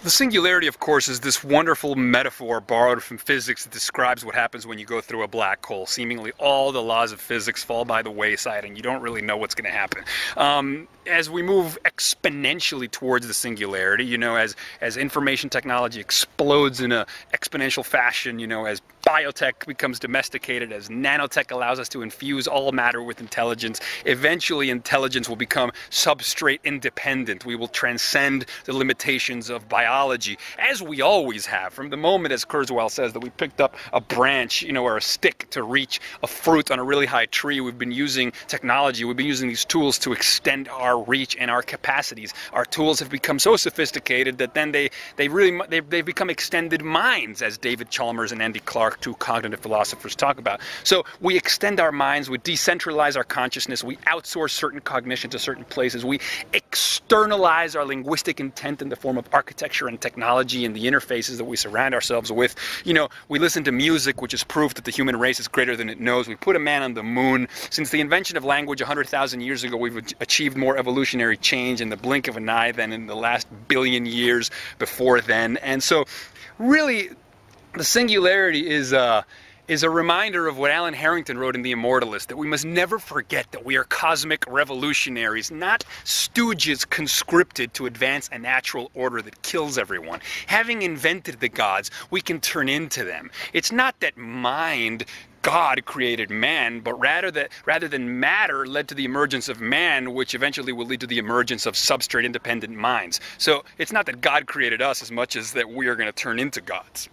The singularity, of course, is this wonderful metaphor borrowed from physics that describes what happens when you go through a black hole. Seemingly all the laws of physics fall by the wayside and you don't really know what's going to happen. As we move exponentially towards the singularity, as information technology explodes in an exponential fashion, as biotech becomes domesticated, as nanotech allows us to infuse all matter with intelligence, eventually intelligence will become substrate independent. We will transcend the limitations of biology, as we always have. From the moment, as Kurzweil says, that we picked up a branch, or a stick to reach a fruit on a really high tree, we've been using technology, we've been using these tools to extend our reach and our capacities. Our tools have become so sophisticated that then they've become extended minds, as David Chalmers and Andy Clark, two cognitive philosophers, talk about. So we extend our minds, we decentralize our consciousness, we outsource certain cognition to certain places, we externalize our linguistic intent in the form of architecture and technology and the interfaces that we surround ourselves with. We listen to music, which is proof that the human race is greater than it knows. We put a man on the moon. Since the invention of language 100,000 years ago, we've achieved more evolutionary change in the blink of an eye than in the last billion years before then. And so really, the singularity is a reminder of what Alan Harrington wrote in The Immortalist, that we must never forget that we are cosmic revolutionaries, not stooges conscripted to advance a natural order that kills everyone. Having invented the gods, we can turn into them. It's not that God created man, but rather than matter led to the emergence of man, which eventually will lead to the emergence of substrate-independent minds. So it's not that God created us as much as that we are going to turn into gods.